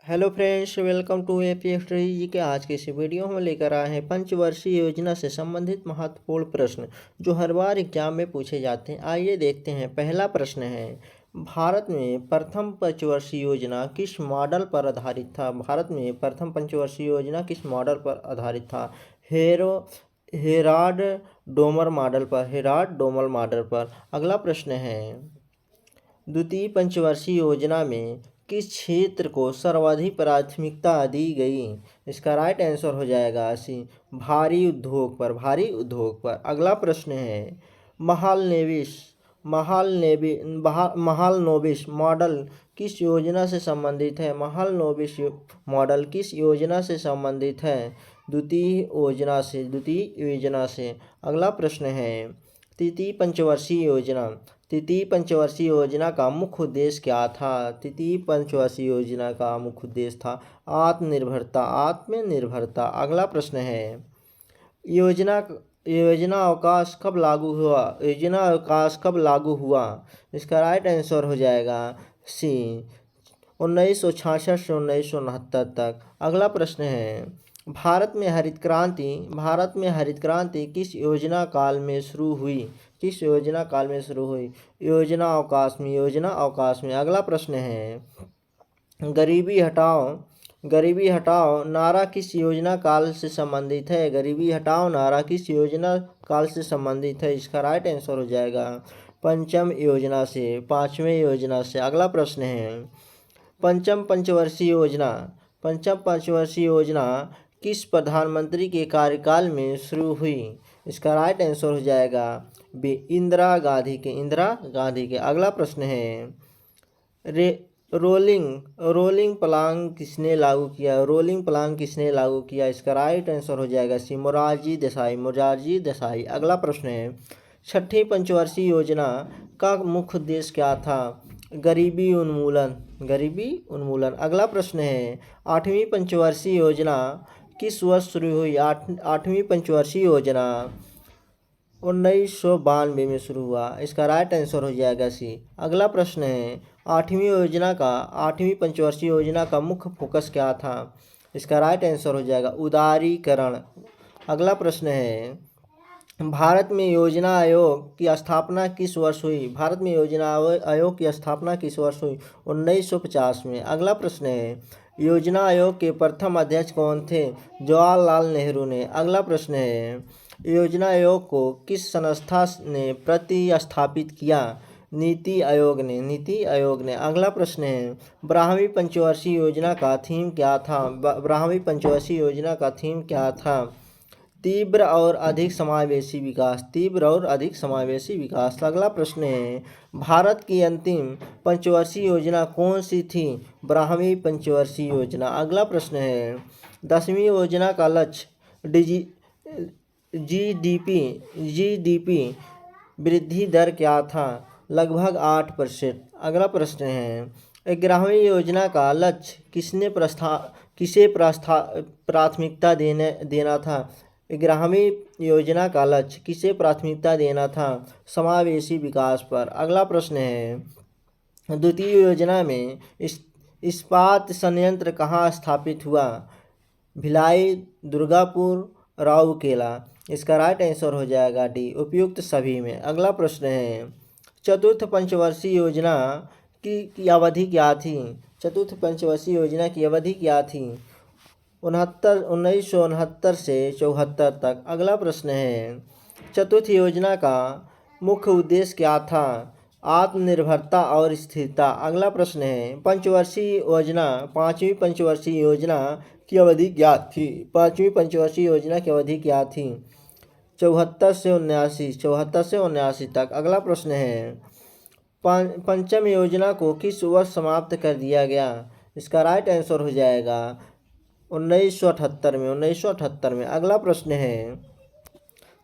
Hello friends, welcome to APF G K. आज के इस वीडियो में लेकर आए हैं पंचवर्षीय योजना से संबंधित महत्वपूर्ण प्रश्न जो हर बार एग्जाम में पूछे जाते हैं। आइए देखते हैं। पहला प्रश्न है, भारत में प्रथम पंचवर्षीय योजना किस मॉडल पर आधारित था? भारत में प्रथम पंचवर्षीय योजना किस मॉडल पर आधारित था? हेरो हेराल्ड डोमर मॉडल पर। हेराल्ड डोमर मॉडल पर। अगला प्रश्न है, द्वितीय पंचवर्षीय योजना में किस क्षेत्र को सर्वाधिक प्राथमिकता दी गई? इसका राइट आंसर हो जाएगा सी, भारी उद्योग पर। भारी उद्योग पर। अगला प्रश्न है, महालनोबिस महालनोबिस मॉडल किस योजना से संबंधित है? महालनोबिस मॉडल किस योजना से संबंधित है? द्वितीय योजना से। अगला प्रश्न है, तृतीय पंचवर्षीय योजना का मुख्य उद्देश्य क्या था? तृतीय पंचवर्षीय योजना का मुख्य उद्देश्य था आत्मनिर्भरता। अगला प्रश्न है, योजना अवकाश कब लागू हुआ? इसका राइट आंसर हो जाएगा सी, 1966 से 1969 तक। अगला प्रश्न है, भारत में हरित क्रांति किस योजना काल में शुरू हुई? योजना अवकाश में। अगला प्रश्न है, गरीबी हटाओ नारा किस योजना काल से संबंधित है? गरीबी हटाओ नारा किस योजना काल से संबंधित है? इसका राइट आंसर हो जाएगा पंचम पांचवें योजना से। अगला प्रश्न है, पंचम पंचवर्षीय योजना किस प्रधानमंत्री के कार्यकाल में शुरू हुई? इसका राइट आंसर हो जाएगा बी, इंदिरा गांधी के। अगला प्रश्न है, रोलिंग प्लान किसने लागू किया? इसका राइट आंसर हो जाएगा सी, मोरारजी देसाई। अगला प्रश्न है, छठी पंचवर्षीय योजना का मुख्य उद्देश्य क्या था? गरीबी उन्मूलन। अगला प्रश्न है, आठवीं पंचवर्षीय योजना किस वर्ष शुरू हुई? आठवीं पंचवर्षीय योजना 1992 में शुरू हुआ। इसका राइट आंसर हो जाएगा सी। अगला प्रश्न है, आठवीं पंचवर्षीय योजना का मुख्य फोकस क्या था? इसका राइट आंसर हो जाएगा उदारीकरण। अगला प्रश्न है, भारत में योजना आयोग की स्थापना किस वर्ष हुई? 1950 में। अगला प्रश्न है, योजना आयोग के प्रथम अध्यक्ष कौन थे? जवाहरलाल नेहरू ने। अगला प्रश्न है, योजना आयोग को किस संस्था ने प्रतिस्थापित किया? नीति आयोग ने। अगला प्रश्न है, बारहवीं पंचवर्षीय योजना का थीम क्या था? तीव्र और अधिक समावेशी विकास। अगला प्रश्न है, भारत की अंतिम पंचवर्षीय योजना कौन सी थी? बारहवीं पंचवर्षीय योजना। अगला प्रश्न है, 10वीं योजना का लक्ष्य जीडीपी वृद्धि दर क्या था? लगभग 8%। अगला प्रश्न है, 11वीं योजना का लक्ष्य किसे प्राथमिकता देना था? 11वीं योजना का लक्ष्य किसे प्राथमिकता देना था? समावेशी विकास पर। अगला प्रश्न है, द्वितीय योजना में इस्पात संयंत्र कहाँ स्थापित हुआ? भिलाई, दुर्गापुर, राउरकेला। इसका राइट आंसर हो जाएगा डी, उपयुक्त सभी में। अगला प्रश्न है, चतुर्थ पंचवर्षीय योजना की अवधि क्या थी? 1969 से 74 तक। अगला प्रश्न है, चतुर्थ योजना का मुख्य उद्देश्य क्या था? आत्मनिर्भरता और स्थिरता। अगला प्रश्न है, पांचवी पंचवर्षीय योजना की अवधि क्या थी? 74 से 79 तक। अगला प्रश्न है, पंचम योजना को किस वर्ष समाप्त कर दिया गया? इसका राइट आंसर हो जाएगा 1978 में। अगला प्रश्न है,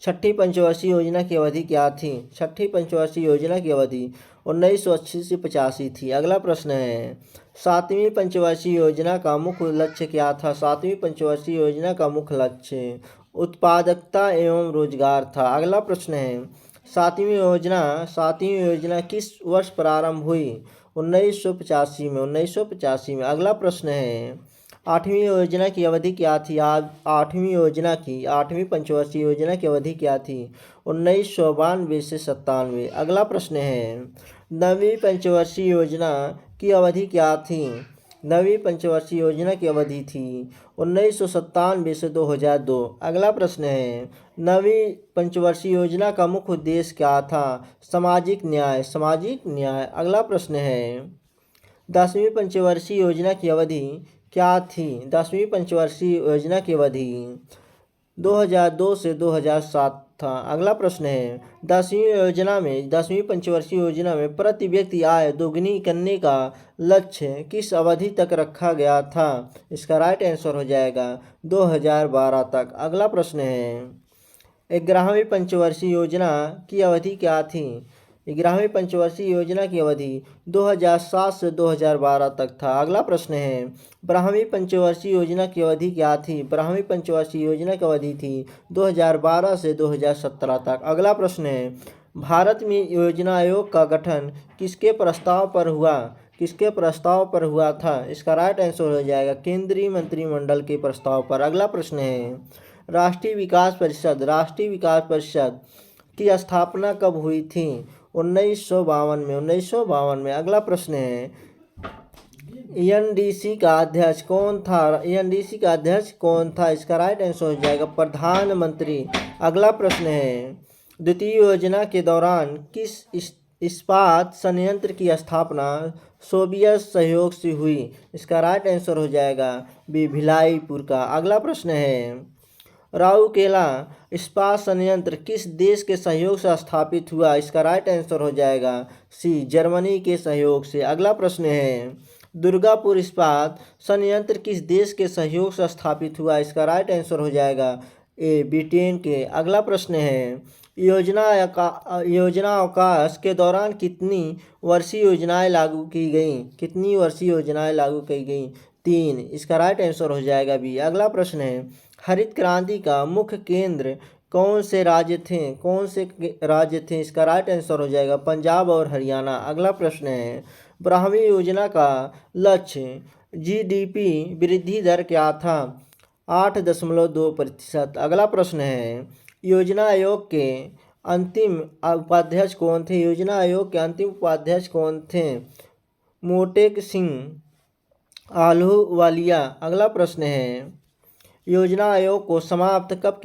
छठी पंचवर्षीय योजना की अवधि क्या थी? छठी पंचवर्षीय योजना की अवधि 1980 से 85 थी। अगला प्रश्न है, सातवीं पंचवर्षीय योजना का मुख्य लक्ष्य क्या था? सातवीं पंचवर्षीय योजना का मुख्य लक्ष्य उत्पादकता एवं रोजगार था। अगला प्रश्न है, सातवीं योजना किस वर्ष प्रारंभ हुई? 1985 में 1985 में। अगला प्रश्न है, आठवीं योजना की अवधि क्या थी? आज आठवीं पंचवर्षीय योजना की अवधि क्या थी? 1992 से 97। अगला प्रश्न है, नवीं पंचवर्षीय योजना की अवधि क्या थी? नवीं पंचवर्षीय योजना की अवधि थी 1997 से 2002। अगला प्रश्न है, नवीं पंचवर्षीय योजना का मुख्य उद्देश्य क्या था? सामाजिक न्याय। अगला प्रश्न है, 10वीं पंचवर्षीय योजना की अवधि क्या थी? 10वीं पंचवर्षीय योजना की अवधि 2002 से 2007 था। अगला प्रश्न है, 10वीं पंचवर्षीय योजना में प्रति व्यक्ति आय दोगुनी करने का लक्ष्य किस अवधि तक रखा गया था? इसका राइट आंसर हो जाएगा 2012 तक। अगला प्रश्न है, 11वीं पंचवर्षीय योजना की अवधि क्या थी? 11वीं पंचवर्षीय योजना की अवधि 2007 से 2012 तक था। अगला प्रश्न है, 12वीं पंचवर्षीय योजना की अवधि क्या थी? 12वीं पंचवर्षीय योजना की अवधि थी 2012 से 2017 तक। अगला प्रश्न है, भारत में योजना आयोग का गठन किसके प्रस्ताव पर हुआ? किसके प्रस्ताव पर हुआ था? इसका राइट आंसर हो जाएगा केंद्रीय मंत्रिमंडल के प्रस्ताव पर। अगला प्रश्न है, राष्ट्रीय विकास परिषद की स्थापना कब हुई थी? 1952 में। अगला प्रश्न है, एनडीसी का अध्यक्ष कौन था? इसका राइट आंसर हो जाएगा प्रधानमंत्री। अगला प्रश्न है, द्वितीय योजना के दौरान किस इस्पात संयंत्र की स्थापना सोवियत सहयोग से हुई? इसका राइट आंसर हो जाएगा भिलाईपुर का। अगला प्रश्न है, राउरकेला इस्पात संयंत्र किस देश के सहयोग से स्थापित हुआ? इसका राइट आंसर हो जाएगा सी, जर्मनी के सहयोग से। अगला प्रश्न है, दुर्गापुर इस्पात संयंत्र किस देश के सहयोग से स्थापित हुआ? इसका राइट आंसर हो जाएगा ए, ब्रिटेन के। अगला प्रश्न है, योजना अवकाश के दौरान कितनी वर्षीय योजनाएं लागू की गई? 3। इसका राइट आंसर हो जाएगा बी। अगला प्रश्न है, हरित क्रांति का मुख्य केंद्र कौन से राज्य थे? इसका राइट आंसर हो जाएगा पंजाब और हरियाणा। अगला प्रश्न है, 12वीं योजना का लक्ष्य जीडीपी वृद्धि दर क्या था? 8.2%। अगला प्रश्न है, योजना आयोग के अंतिम उपाध्यक्ष कौन थे? मोटेक सिंह आहलूवालिया। अगला प्रश्न है, योजना आयोग को समाप्त कब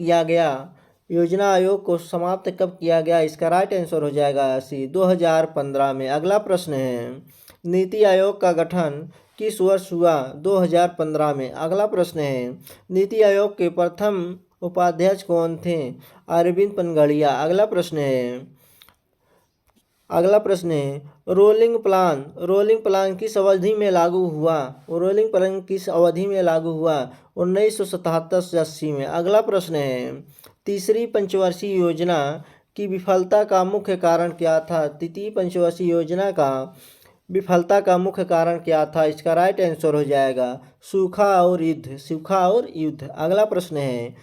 किया गया? इसका राइट आंसर हो जाएगा सी, 2015 में। अगला प्रश्न है, नीति आयोग का गठन किस वर्ष हुआ? 2015 में। अगला प्रश्न है, नीति आयोग के प्रथम उपाध्यक्ष कौन थे? अरविंद पनगड़िया। अगला प्रश्न है, रोलिंग प्लान किस अवधि में लागू हुआ? 1977 से 80 में। अगला प्रश्न है, तीसरी पंचवर्षीय योजना की विफलता का मुख्य कारण क्या था? तृतीय पंचवर्षीय योजना का विफलता का मुख्य कारण क्या था? इसका राइट आंसर हो जाएगा सूखा और युद्ध। अगला प्रश्न है,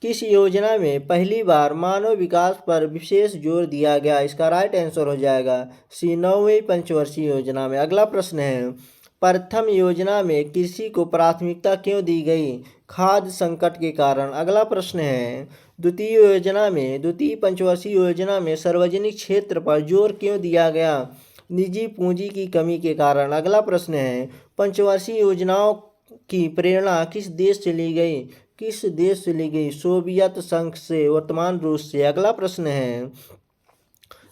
किस योजना में पहली बार मानव विकास पर विशेष जोर दिया गया? इसका राइट आंसर हो जाएगा सी, 9वीं पंचवर्षीय योजना में। अगला प्रश्न है, प्रथम योजना में कृषि को प्राथमिकता क्यों दी गई? खाद्य संकट के कारण। अगला प्रश्न है, द्वितीय पंचवर्षीय योजना में सार्वजनिक क्षेत्र पर जोर क्यों दिया गया? निजी पूंजी की कमी के कारण। अगला प्रश्न है, पंचवर्षीय योजनाओं की प्रेरणा किस देश से ली गई? सोवियत संघ से, वर्तमान रूस से। अगला प्रश्न है,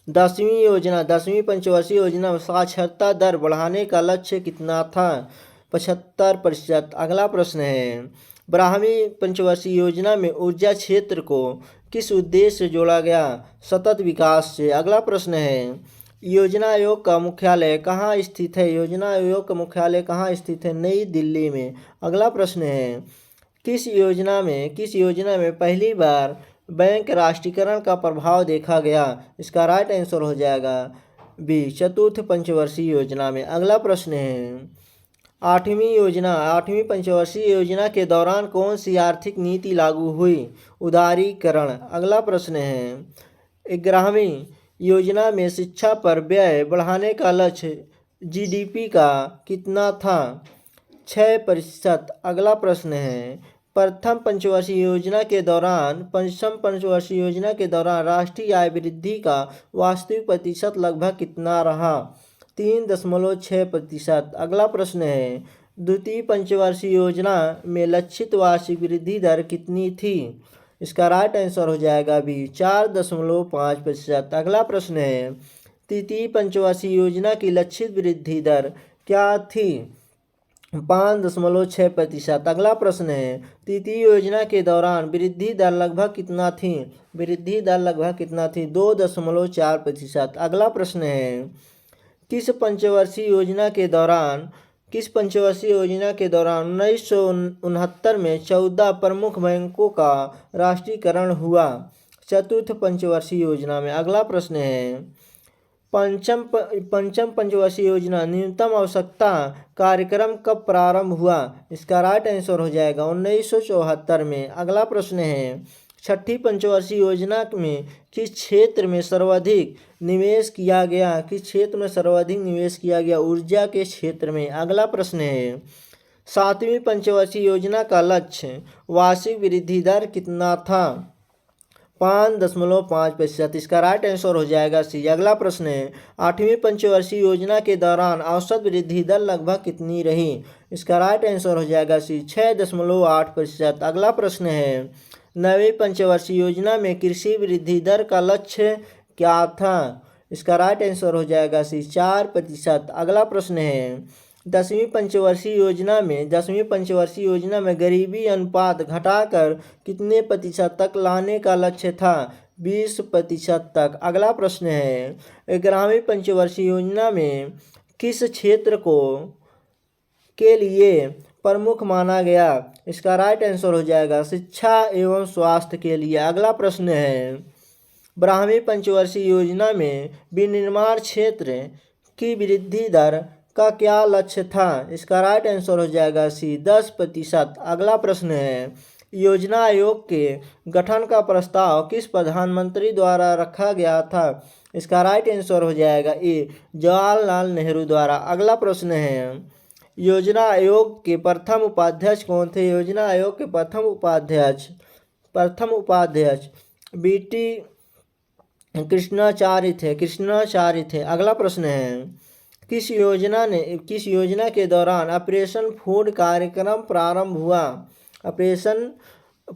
10वीं पंचवर्षीय योजना में साक्षरता दर बढ़ाने का लक्ष्य कितना था? 75%। अगला प्रश्न है, 12वीं पंचवर्षीय योजना में ऊर्जा क्षेत्र को किस उद्देश्य से जोड़ा गया? सतत विकास से। अगला प्रश्न है, योजना आयोग का मुख्यालय कहाँ स्थित है? नई दिल्ली में। अगला प्रश्न है, किस योजना में पहली बार बैंक राष्ट्रीयकरण का प्रभाव देखा गया? इसका राइट आंसर हो जाएगा बी, चतुर्थ पंचवर्षीय योजना में। अगला प्रश्न है, 8वीं पंचवर्षीय योजना के दौरान कौन सी आर्थिक नीति लागू हुई? उदारीकरण। अगला प्रश्न है, 11वीं योजना में शिक्षा पर व्यय बढ़ाने का लक्ष्य जीडीपी का कितना था? 6%। अगला प्रश्न है, प्रथम पंचवर्षीय योजना के दौरान राष्ट्रीय आय वृद्धि का वास्तविक प्रतिशत लगभग कितना रहा? 3.6%। अगला प्रश्न है, द्वितीय पंचवर्षीय योजना में लक्षित वार्षिक वृद्धि दर कितनी थी? इसका राइट आंसर हो जाएगा बी, 4.5%। अगला प्रश्न है, तृतीय पंचवर्षीय योजना की लक्षित वृद्धि दर क्या थी? 5.6%। अगला प्रश्न है, तृतीय योजना के दौरान वृद्धि दर लगभग कितना थी? वृद्धि दर लगभग कितना थी? 2.4%। अगला प्रश्न है, किस पंचवर्षीय योजना के दौरान 1969 में 14 प्रमुख बैंकों का राष्ट्रीयकरण हुआ? चतुर्थ पंचवर्षीय योजना में। अगला प्रश्न है, पंचम पंचवर्षीय योजना न्यूनतम आवश्यकता कार्यक्रम कब प्रारंभ हुआ? इसका राइट आंसर हो जाएगा 1974 में। अगला प्रश्न है, छठी पंचवर्षीय योजना में किस क्षेत्र में सर्वाधिक निवेश किया गया? किस क्षेत्र में सर्वाधिक निवेश किया गया? ऊर्जा के क्षेत्र में। अगला प्रश्न है, सातवीं पंचवर्षीय योजना का लक्ष्य वार्षिक वृद्धि दर कितना था? 5.5%। इसका राइट आंसर हो जाएगा सी। अगला प्रश्न है, आठवीं पंचवर्षीय योजना के दौरान औसत वृद्धि दर लगभग कितनी रही? इसका राइट आंसर हो जाएगा सी, 6.8%। अगला प्रश्न है, नवीं पंचवर्षीय योजना में कृषि वृद्धि दर का लक्ष्य क्या था? इसका राइट आंसर हो जाएगा सी, 4%। अगला प्रश्न है, दसवीं पंचवर्षीय योजना में गरीबी अनुपात घटाकर कितने प्रतिशत तक लाने का लक्ष्य था? 20% तक। अगला प्रश्न है, 11वीं पंचवर्षीय योजना में किस क्षेत्र को के लिए प्रमुख माना गया? इसका राइट आंसर हो जाएगा शिक्षा एवं स्वास्थ्य के लिए। अगला प्रश्न है, 12वीं पंचवर्षीय योजना में विनिर्माण क्षेत्र की वृद्धि दर का क्या लक्ष्य था? इसका राइट आंसर हो जाएगा सी, 10%। अगला प्रश्न है, योजना आयोग के गठन का प्रस्ताव किस प्रधानमंत्री द्वारा रखा गया था? इसका राइट आंसर हो जाएगा ए, जवाहरलाल नेहरू द्वारा। अगला प्रश्न है, योजना आयोग के प्रथम उपाध्यक्ष कौन थे? योजना आयोग के प्रथम उपाध्यक्ष बीटी कृष्णाचार्य थे। अगला प्रश्न है, किस योजना के दौरान ऑपरेशन फूड कार्यक्रम प्रारंभ हुआ? ऑपरेशन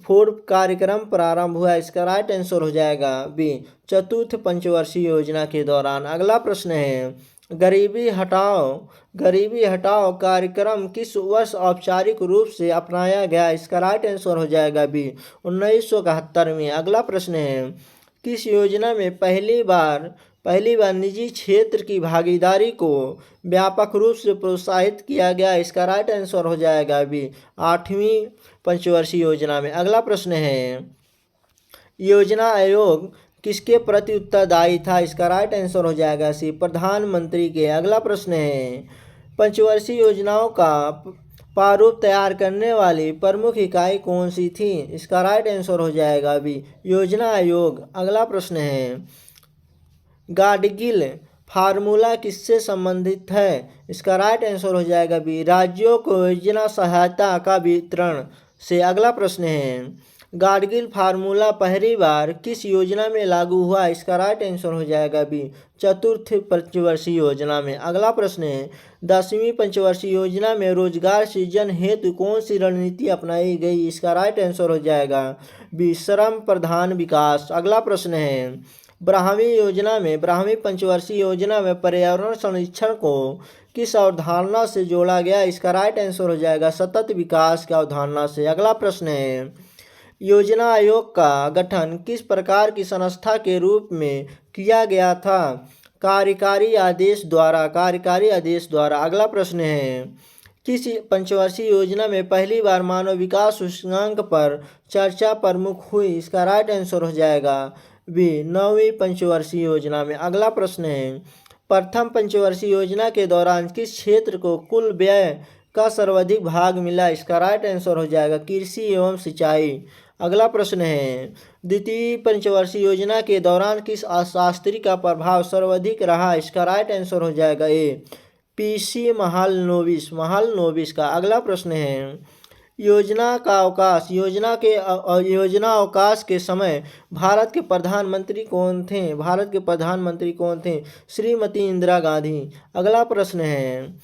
फूड कार्यक्रम प्रारंभ हुआ। इसका राइट आंसर हो जाएगा बी, चतुर्थ पंचवर्षीय योजना के दौरान। अगला प्रश्न है, गरीबी हटाओ कार्यक्रम किस वर्ष औपचारिक रूप से अपनाया गया? इसका राइट आंसर हो जाएगा बी, 1971 में। अगला प्रश्न है, किस योजना में पहली बार निजी क्षेत्र की भागीदारी को व्यापक रूप से प्रोत्साहित किया गया? इसका राइट आंसर हो जाएगा बी, 8वीं पंचवर्षीय योजना में। अगला प्रश्न है, योजना आयोग किसके प्रति उत्तरदायी था? इसका राइट आंसर हो जाएगा सी, प्रधानमंत्री के। अगला प्रश्न है, पंचवर्षीय योजनाओं का प्रारूप तैयार करने वाली प्रमुख इकाई कौन सी थी? इसका राइट आंसर हो जाएगा बी, योजना आयोग। अगला प्रश्न है, गाडगिल फार्मूला किससे संबंधित है? इसका राइट आंसर हो जाएगा बी, राज्यों को योजना सहायता का वितरण से। अगला प्रश्न है, गाडगिल फार्मूला पहली बार किस योजना में लागू हुआ? इसका राइट आंसर हो जाएगा बी, चतुर्थ पंचवर्षीय योजना में। अगला प्रश्न है, 10वीं पंचवर्षीय योजना में रोजगार सृजन हेतु कौन सी रणनीति अपनाई गई? इसका राइट आंसर हो जाएगा बी, श्रम प्रधान विकास। अगला प्रश्न है, 12वीं पंचवर्षीय योजना में पर्यावरण संरक्षण को किस अवधारणा से जोड़ा गया? इसका राइट आंसर हो जाएगा सतत विकास की अवधारणा से। अगला प्रश्न है, योजना आयोग का गठन किस प्रकार की संस्था के रूप में किया गया था? कार्यकारी आदेश द्वारा। अगला प्रश्न है, किस पंचवर्षीय योजना में पहली बार मानव विकास सूचकांक पर चर्चा प्रमुख हुई? इसका राइट आंसर हो जाएगा बी, 9वीं पंचवर्षीय योजना में। अगला प्रश्न है, प्रथम पंचवर्षीय योजना के दौरान किस क्षेत्र को कुल व्यय का सर्वाधिक भाग मिला? इसका राइट आंसर हो जाएगा कृषि एवं सिंचाई। अगला प्रश्न है, द्वितीय पंचवर्षीय योजना के दौरान किस अर्थशास्त्री का प्रभाव सर्वाधिक रहा? इसका राइट आंसर हो जाएगा ए, पीसी महालनोबिस का। अगला प्रश्न है योजना अवकाश के समय भारत के प्रधानमंत्री कौन थे? श्रीमती इंदिरा गांधी। अगला प्रश्न है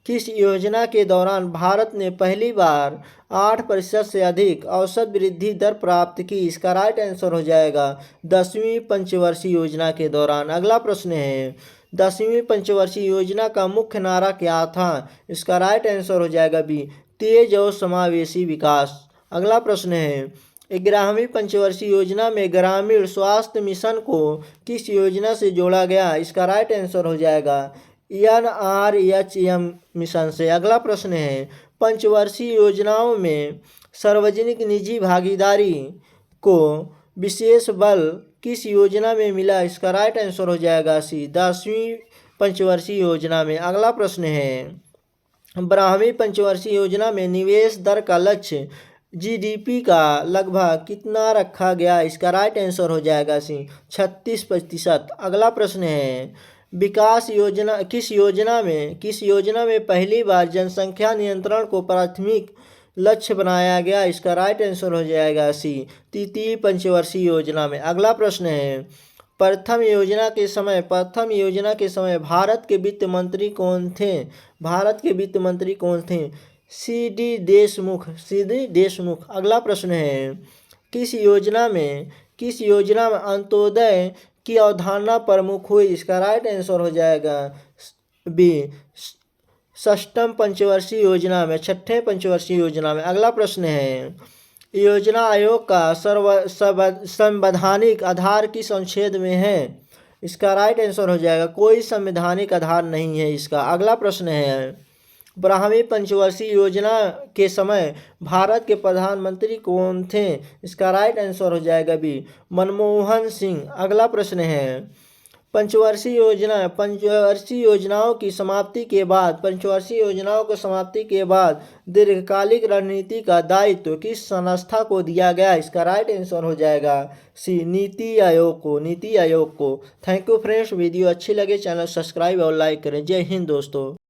किस योजना के दौरान भारत ने पहली बार 8% से अधिक औसत वृद्धि दर प्राप्त की? इसका राइट आंसर हो जाएगा 10वीं पंचवर्षीय योजना के दौरान। अगला प्रश्न है 10वीं पंचवर्षीय योजना का मुख्य नारा क्या था? इसका राइट आंसर हो जाएगा बी, तेज और समावेशी विकास। अगला प्रश्न है 11वीं पंचवर्षीय योजना में ग्रामीण स्वास्थ्य मिशन को किस योजना से जोड़ा गया? इसका राइट आंसर हो जाएगा NRHM मिशन से। अगला प्रश्न है पंचवर्षीय योजनाओं में सार्वजनिक निजी भागीदारी को विशेष बल किस योजना में मिला? इसका राइट आंसर हो जाएगा सी, 10वीं पंचवर्षीय योजना में। अगला प्रश्न है 12वीं पंचवर्षीय योजना में निवेश दर का लक्ष्य GDP का लगभग कितना रखा गया? इसका राइट आंसर हो जाएगा सी, 36%। अगला प्रश्न है विकास योजना किस योजना में पहली बार जनसंख्या नियंत्रण को प्राथमिक लक्ष्य बनाया गया? इसका राइट आंसर हो जाएगा सी, तृतीय पंचवर्षीय योजना में। अगला प्रश्न है प्रथम योजना के समय भारत के वित्त मंत्री कौन थे? CD देशमुख। अगला प्रश्न है किस योजना में अंत्योदय की अवधारणा प्रमुख हुई? इसका राइट आंसर हो जाएगा बी, षष्ठम पंचवर्षीय योजना में, छठे पंचवर्षीय योजना में। अगला प्रश्न है योजना आयोग का संवैधानिक आधार किस अनुच्छेद में है? इसका राइट आंसर हो जाएगा कोई संवैधानिक आधार नहीं है इसका। अगला प्रश्न है 12वीं पंचवर्षीय योजना के समय भारत के प्रधानमंत्री कौन थे? इसका राइट आंसर हो जाएगा बी, मनमोहन सिंह। अगला प्रश्न है पंचवर्षीय योजनाओं की समाप्ति के बाद दीर्घकालिक रणनीति का दायित्व किस संस्था को दिया गया? इसका राइट आंसर हो जाएगा सी, नीति आयोग को। थैंक यू फ्रेंड्स, वीडियो अच्छी लगे चैनल सब्सक्राइब और लाइक करें। जय हिंद दोस्तों।